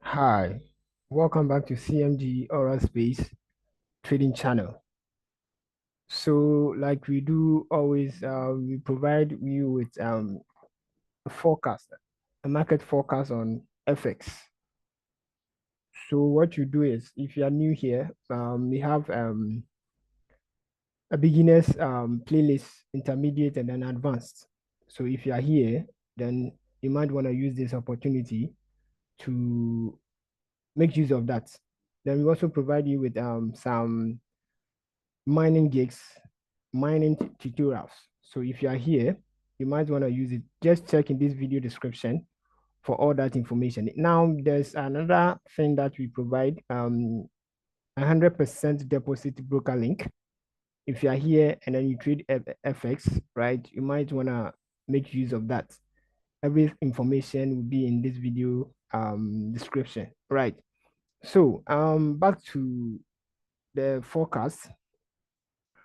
Hi, welcome back to CMG Oral Space Trading Channel. So, like we do always, we provide you with a forecast, a market forecast on FX. So, what you do is, if you are new here, we have a beginner's playlist, intermediate, and then advanced. So, if you are here, then you might want to use this opportunity to make use of that. Then we also provide you with some mining gigs, mining tutorials. So if you are here, you might want to use it. Just check in this video description for all that information. Now, there's another thing that we provide, 100% deposit broker link. If you are here and then you trade FX, right, you might want to make use of that. Every information will be in this video description, right? So back to the forecast.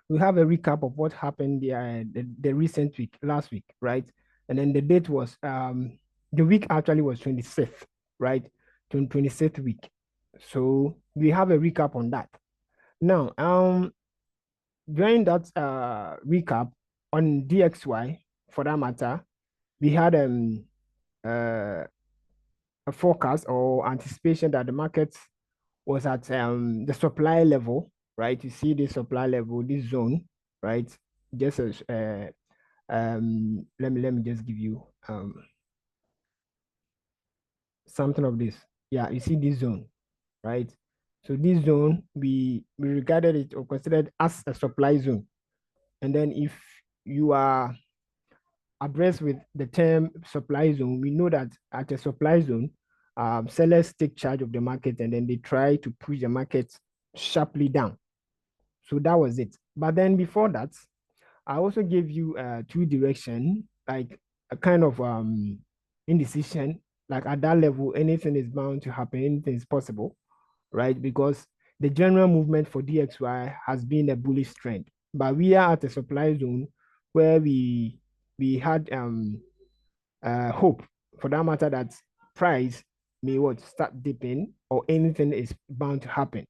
We have a recap of what happened the recent week, last week, right? And then the date was the week actually was 26th, right? 26th week. So we have a recap on that. Now, during that recap on DXY, for that matter, we had uh, a forecast or anticipation that the market was at the supply level, right? You see this supply level, this zone, right? Just as let me just give you something of this. Yeah, you see this zone, right? So this zone we regarded it or considered as a supply zone. And then if you are abreast with the term supply zone, we know that at a supply zone, sellers take charge of the market and then they try to push the market sharply down. So that was it. But then before that, I also gave you two direction, like a kind of indecision. Like at that level, anything is bound to happen, anything is possible, right? Because the general movement for DXY has been a bullish trend. But we are at a supply zone where we had hope for that matter that price may what start dipping or anything is bound to happen.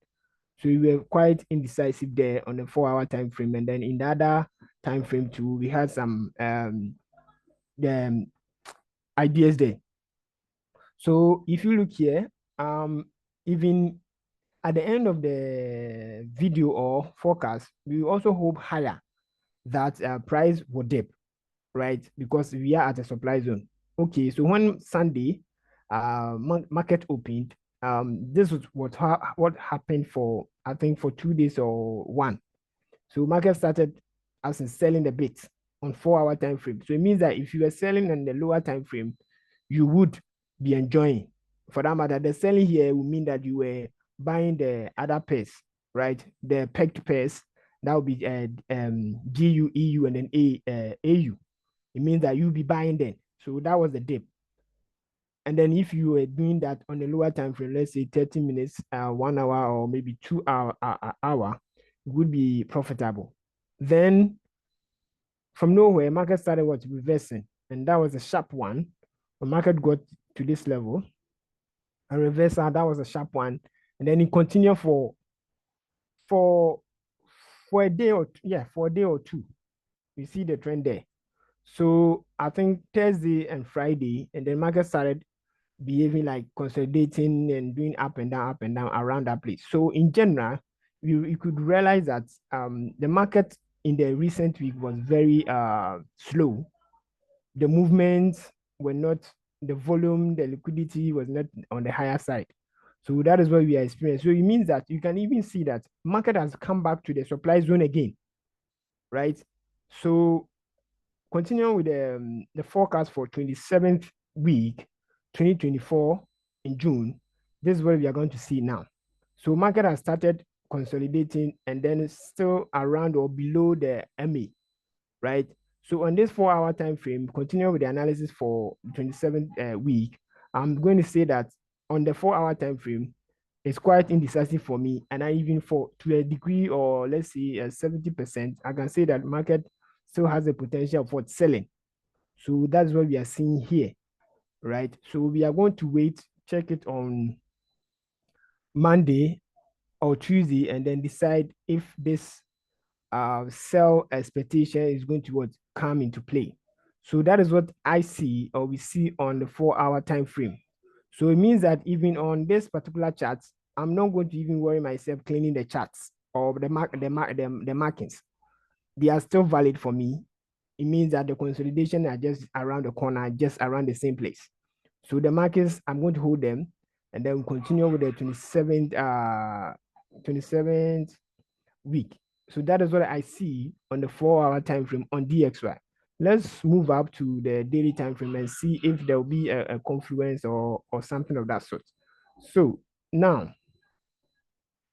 So we were quite indecisive there on the 4 hour time frame. And then in the other time frame too, we had some the ideas there. So if you look here, even at the end of the video or forecast, we also hope higher that price will dip, right? Because we are at a supply zone. Okay, so when Sunday market opened, this was what happened for I think for 2 days or one. So market started as in selling the bit on 4 hour time frame. So it means that if you were selling on the lower time frame, you would be enjoying. For that matter, the selling here will mean that you were buying the other pairs, right? The pegged pairs that would be GU, EU, and then AU. It means that you'll be buying them. So that was the dip. And then if you were doing that on a lower time frame, let's say 30 minutes, 1 hour, or maybe 2 hour, it would be profitable. Then from nowhere, market started what reversing, and that was a sharp one. The market got to this level, a reversal, that was a sharp one, and then it continued for for a day or yeah, for a day or two. You see the trend there. So I think Thursday and Friday, and then market started behaving like consolidating and doing up and down around that place. So in general, you could realize that the market in the recent week was very slow. The movements were not, the volume, the liquidity was not on the higher side. So that is what we are experiencing. So it means that you can even see that market has come back to the supply zone again, right? So continuing with the forecast for 27th week, 2024 in June, this is what we are going to see now. So market has started consolidating and then it's still around or below the MA, right? So on this 4 hour time frame, continue with the analysis for 27th week, I'm going to say that on the 4 hour time frame, it's quite indecisive for me. And I even for to a degree or let's say 70%, I can say that market still has the potential for selling. So that's what we are seeing here, right? So we are going to wait, check it on Monday or Tuesday, and then decide if this sell expectation is going to what come into play. So that is what I see or we see on the 4 hour time frame. So it means that even on this particular chart, I'm not going to even worry myself cleaning the charts or the markings. They are still valid for me. It means that the consolidation are just around the corner, just around the same place. So the markets, I'm going to hold them and then continue with the 27th week. So that is what I see on the 4 hour time frame on DXY. Let's move up to the daily time frame and see if there will be a confluence or something of that sort. So now,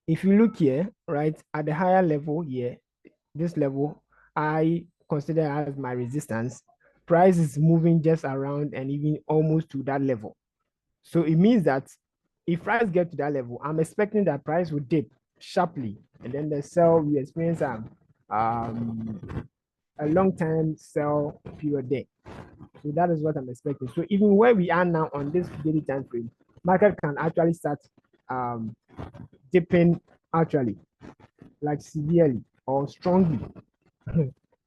if you look here, right, at the higher level here, this level, I consider as my resistance. Price is moving just around and even almost to that level. So it means that if price get to that level, I'm expecting that price will dip sharply, and then the sell we experience a long time sell period there. So that is what I'm expecting. So even where we are now on this daily time frame, market can actually start um, dipping actually, like severely or strongly.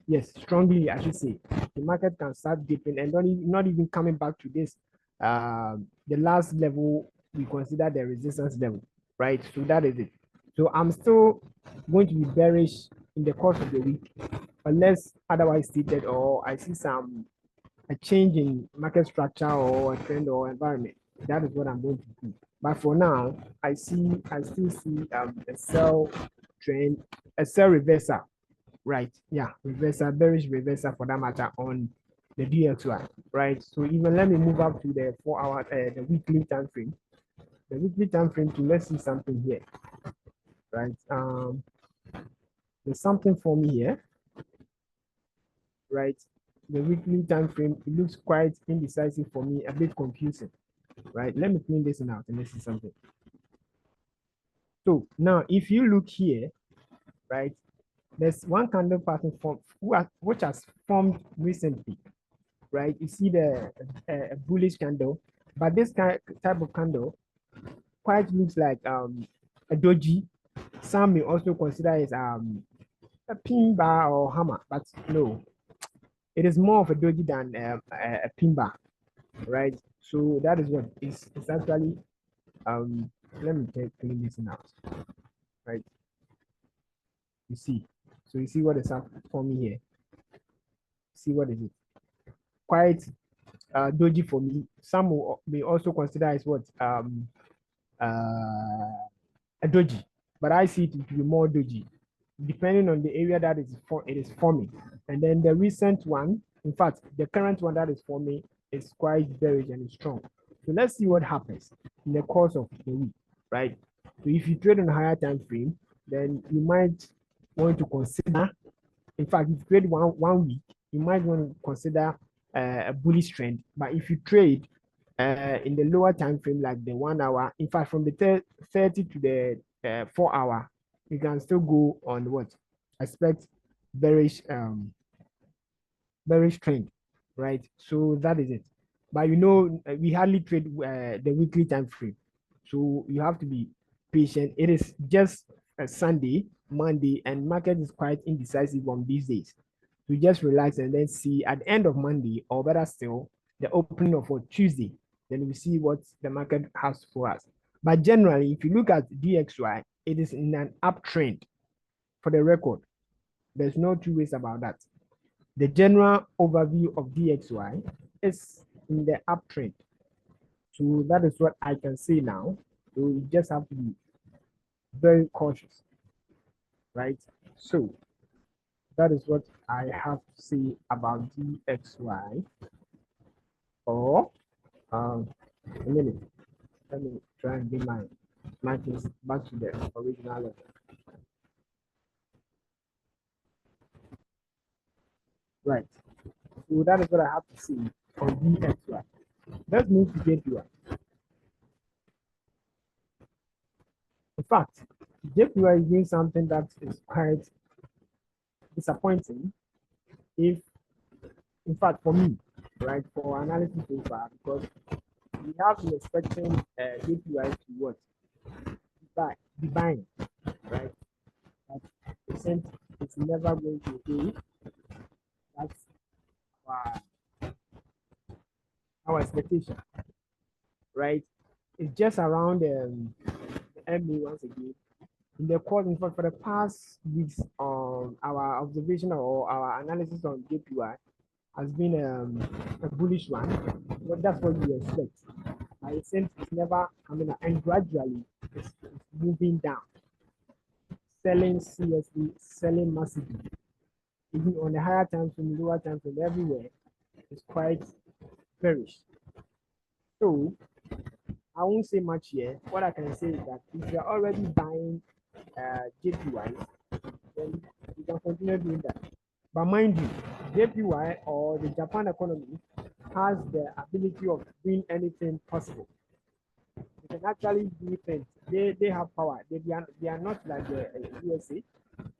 Yes, strongly, I should say. The market can start dipping and not even coming back to this, the last level we consider the resistance level, right? So that is it. So I'm still going to be bearish in the course of the week, unless otherwise stated or I see some a change in market structure or a trend or environment. That is what I'm going to do. But for now, I still see a sell trend, a sell reversal. Right. Yeah. Reversal, bearish reversal for that matter on the DXY. Right. So even let me move up to the 4 hour, the weekly time frame. The weekly time frame to let's see something here. Right. There's something for me here. Right. The weekly time frame, it looks quite indecisive for me, a bit confusing. Right. Let me clean this out and let's see something. So now if you look here, right, there's one candle pattern form which has formed recently, right? You see the bullish candle, but this type of candle quite looks like a doji. Some may also consider it a pin bar or hammer, but no, it is more of a doji than a pin bar, right? So that is what it's actually. Let me clean this out, right? You see, so you see what is up for me here. See what is it? Quite doji for me. Some may also consider as what uh, a doji, but I see it to be more doji, depending on the area that it is forming. And then the recent one, in fact, the current one that is forming is quite bearish and strong. So let's see what happens in the course of the week, right? So if you trade on a higher time frame, then you might want to consider. In fact, if you trade one week, you might want to consider a bullish trend. But if you trade in the lower time frame, like the 1 hour, in fact, from the 30 to the 4 hour, you can still go on what expect bearish bearish trend, right? So that is it. But we hardly trade the weekly time frame, so you have to be patient. It is just a Sunday, Monday, and market is quite indecisive on these days. We just relax and then see at the end of Monday, or better still, the opening of a Tuesday. Then we see what the market has for us. But generally, if you look at DXY, it is in an uptrend. For the record, there's no two ways about that. The general overview of DXY is in the uptrend. So that is what I can say now. So you just have to be very cautious, right? So that is what I have to say about DXY. Or a minute, let me try and get my things back to the original level. Right. So that is what I have to say on DXY. Let's move to JPY. In fact, JPY is doing something that is quite disappointing. If, in fact, for me, right, for analysis so far, because we have been expecting JPY to what be buying, right? But percent it's never going to be. That's our, our expectation, right? It's just around the MA once again. In the course, in fact, for the past weeks, our observation or our analysis on JPY has been a bullish one. But that's what we expect. It seems it's never coming up, and gradually it's moving down, selling seriously, selling massively, even on the higher time frame, lower time frame, everywhere. It's quite bearish. So I won't say much here. What I can say is that if you're already buying JPY, then you can continue doing that. But mind you, JPY or the Japan economy has the ability of doing anything possible. They can actually do things. They have power. They are not like the USA,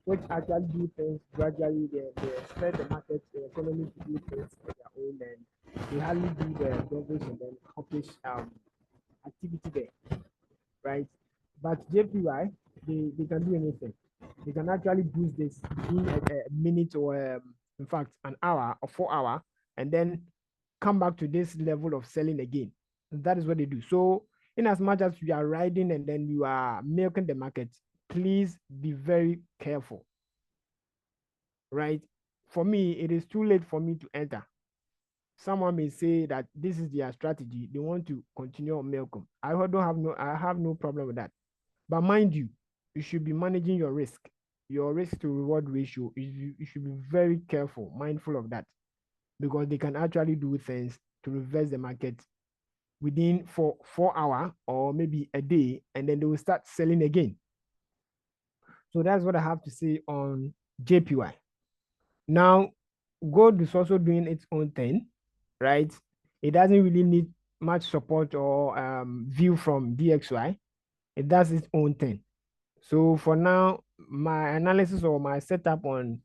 which actually do things gradually. They expect the market, the economy to do things on their own, and they hardly do the dovish and then accomplish activity there, right? But JPY, they can do anything. They can actually boost this in a minute or in fact an hour or 4 hour, and then come back to this level of selling again. That is what they do. So in as much as you are riding and then you are milking the market, please be very careful, right? For me, it is too late for me to enter. Someone may say that this is their strategy. They want to continue on milking. I have no problem with that. But mind you, you should be managing your risk, your risk to reward ratio. You should be very careful, mindful of that, because they can actually do things to reverse the market within 4 hours or maybe a day, and then they will start selling again. So that's what I have to say on JPY. Now, gold is also doing its own thing, right? It doesn't really need much support or view from DXY. It does its own thing. So for now, my analysis or my setup on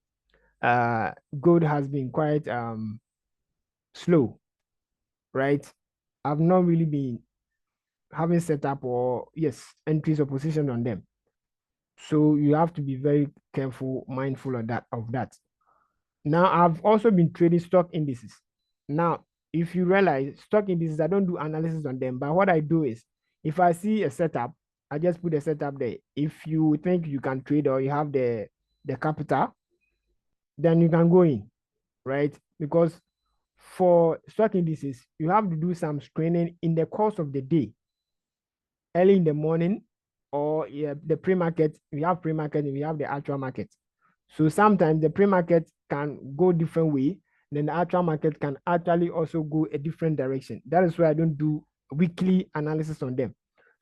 gold has been quite slow, right? I've not really been having setup or yes, entries or position on them. So you have to be very careful, mindful of that. Now I've also been trading stock indices. Now, if you realize stock indices, I don't do analysis on them, but what I do is if I see a setup, I just put a setup there. If you think you can trade or you have the capital, then you can go in, right? Because for stock indices, you have to do some screening in the course of the day, early in the morning, or yeah, the pre-market. We have pre-market and we have the actual market. So sometimes the pre-market can go different way, then the actual market can actually also go a different direction. That is why I don't do weekly analysis on them.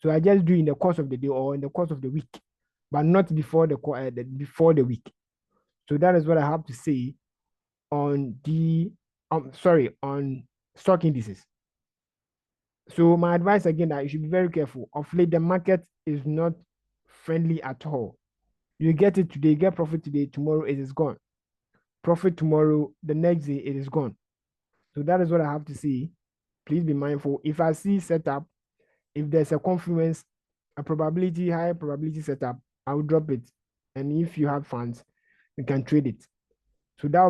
So I just do in the course of the day or in the course of the week, but not before before the week. So that is what I have to say on on stock indices. So my advice again that you should be very careful. Of late, the market is not friendly at all. You get it today, get profit today, tomorrow it is gone. Profit tomorrow, the next day it is gone. So that is what I have to say. Please be mindful. If I see setup, if there's a confluence, a probability, high probability setup, I will drop it. And if you have funds, you can trade it. So that will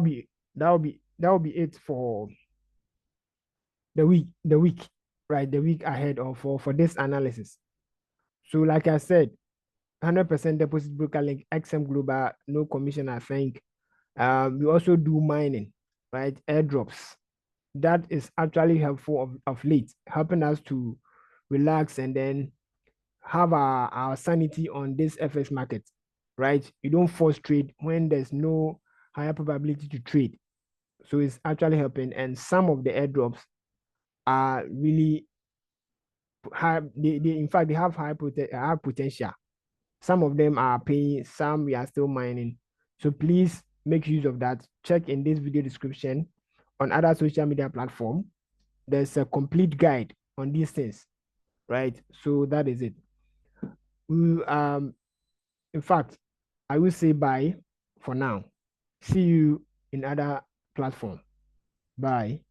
be it for the week, right? The week ahead or for this analysis. So like I said, 100% deposit broker link, XM Global, no commission, I think. We also do mining, right? Airdrops. That is actually helpful of late, helping us to relax and then have our sanity on this FX market, right? You don't force trade when there's no higher probability to trade. So it's actually helping. And some of the airdrops are really high. They in fact they have high potential. Some of them are paying, some we are still mining. So please make use of that. Check in this video description on other social media platform. There's a complete guide on these things, right? So that is it. We in fact, I will say bye for now. See you in other platform. Bye.